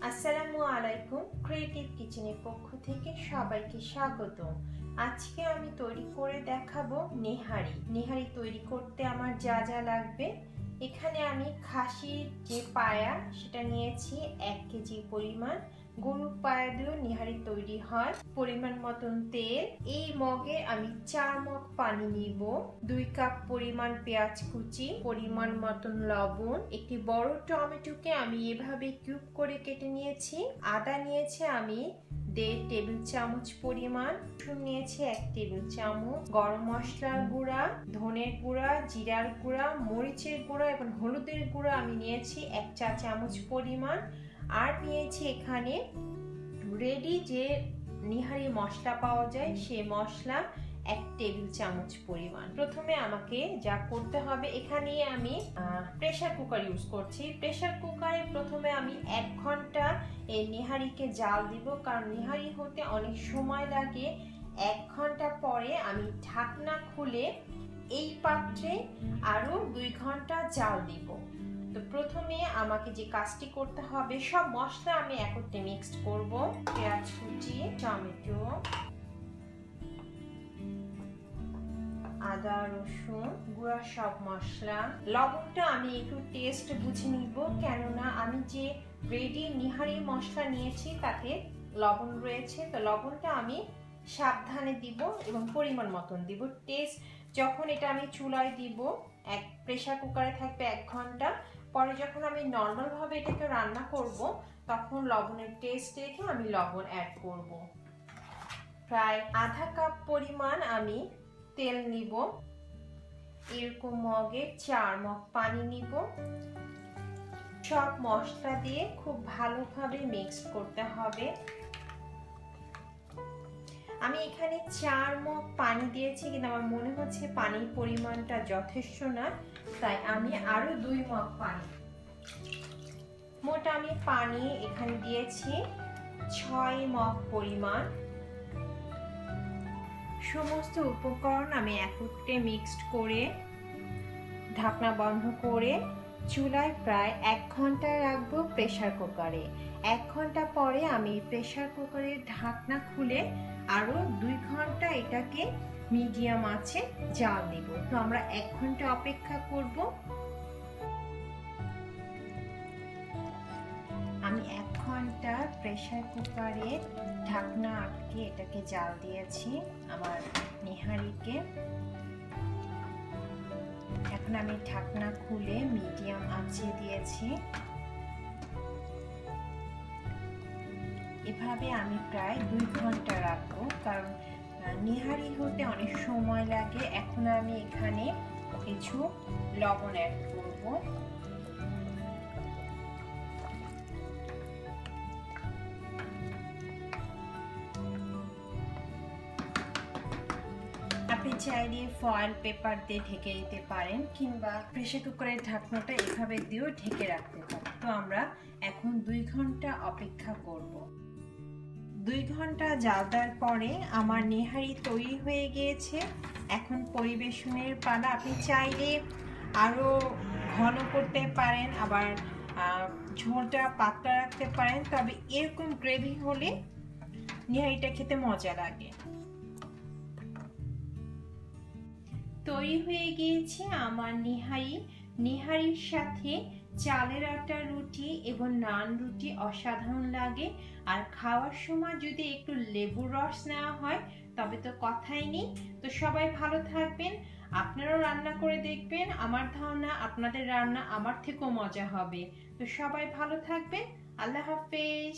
আসসালামু আলাইকুম। ক্রিয়েটিভ কিচেনের পক্ষ থেকে সবাইকে স্বাগত। আজকে আমি তৈরি করে দেখাবো নেহারি তৈরি করতে আমার যা যা লাগবে। এখানে আমি খাসির যে পায়া সেটা নিয়েছি 1 কেজি পরিমাণ। গরুর পায়া দিয়েও নেহারি তৈরি হয়। পরিমাণ মতন তেল। এই মগে আমি 4 মগ পানি নিব। 2 কাপ পরিমাণ পেঁয়াজ কুচি, পরিমাণ মতন লবণ, একটি বড় টমেটোকে আমি এভাবে কিউব করে কেটে নিয়েছি। আদা নিয়েছি আমি 1.5 টেবিল চামচ পরিমাণ, রসুন নিয়েছি 1 টেবিল চামচ, গরম মশলার গুঁড়া, ধনের গুঁড়া, জিরার গুঁড়া, মরিচের গুঁড়া এবং হলুদের গুঁড়া আমি নিয়েছি 1 চা চামচ পরিমাণ। আর নিয়েছি এখানে রেডি যে নিহারি মশলা পাওয়া যায় সেই মশলা 1 টেবিল চামচ পরিমাণ। প্রথমে আমাকে যা করতে হবে, এখানে আমি প্রেসার কুকার ইউজ করছি। প্রেসার কুকারে প্রথমে আমি 1 ঘন্টা এই নিহারিকে জাল দিব, কারণ নিহারি হতে অনেক সময় লাগে। 1 ঘন্টা পরে আমি ঢাকনা খুলে এই পাত্রে আরো 2 ঘন্টা জাল দিব। তো প্রথমে আমাকে যে কাজটি করতে হবে, সব মশলা আমি একত্রে মিক্সড করব। পেঁয়াজ কুচি, টমেটো, আদা রসুন গুঁড়া, সব মশলা। লবণটা আমি একটু টেস্ট বুঝে নিব, কেননা আমি যে রেডি নিহারি মশলা নিয়েছি তাতে লবণ রয়েছে। তো লবণটা আমি সাবধানে দিব এবং পরিমাণ মতন দিব। টেস্ট যখন এটা আমি চুলায় দিব, প্রেসার কুকারে থাকবে 1 ঘন্টা পরে, যখন আমি নর্মাল ভাবে এটাকে রান্না করব তখন লবণের টেস্ট দেখে আমি লবণ অ্যাড করব। প্রায় আধা কাপ পরিমাণ আমি তেল নিব। এরকম মগে 4 মগ পানি নিব। সব মশলা দিয়ে খুব ভালোভাবে মিক্স করতে হবে। আমি এখানে 4 মগ পানি দিয়েছি, কিন্তু আমার মনে হচ্ছে পানির পরিমাণটা যথেষ্ট না, তাই আমি আরো 2 মগ পানি, মোট আমি পানি এখানে দিয়েছি 6 মগ পরিমাণ। সমস্ত উপকরণ আমি একত্রে মিক্সড করে ঢাকনা বন্ধ করে চুলায় প্রায় 1 ঘন্টা রাখবো প্রেসার কুকারে। 1 ঘন্টা পরে আমি প্রেসার কুকারের ঢাকনা খুলে আরো 2 ঘন্টা এটাকে মিডিয়াম আঁচে জাল দিব। তো আমরা 1 ঘন্টা অপেক্ষা করব। আমি 1 ঘন্টা প্রেসার কুকারে ঢাকনা আটকে এটাকে জাল দিয়েছি আমার নিহারিকে। এখন আমি ঢাকনা খুলে মিডিয়াম আঁচে দিয়েছি। এভাবে আমি প্রায় 2 ঘন্টা রাখবো, কারণ নিহারি হতে অনেক সময় লাগে। এখন আমি এখানে কিছু লবণ অ্যাড করব। আপনি চাইলে ফয়েল পেপার দিয়ে ঢেকে দিতে পারেন, কিংবা প্রেসার কুকারের ঢাকনাটা এভাবে দিয়েও ঢেকে রাখতে পারেন। তো আমরা এখন 2 ঘন্টা অপেক্ষা করব। 2 ঘন্টা জাল দেওয়ার পরে আমার নেহারি তৈরি হয়ে গিয়েছে। এখন পরিবেশনের পালা। আপনি চাইলে আরো ঘন করতে পারেন, আবার ঝোলটা পাতলা রাখতে পারেন, তবে এরকম গ্রেভি হলে নেহারিটা খেতে মজা লাগে। তৈরি হয়ে গিয়েছে আমার নিহারির সাথে চালের আটা রুটি এবং নান রুটি অসাধারণ লাগে। আর খাওয়ার সময় যদি একটু লেবুর রস নেওয়া হয় তবে তো কথাই নেই। তো সবাই ভালো থাকবেন, আপনারাও রান্না করে দেখবেন। আমার ধারণা আপনাদের রান্না আমার থেকেও মজা হবে। তো সবাই ভালো থাকবেন। আল্লাহ হাফেজ।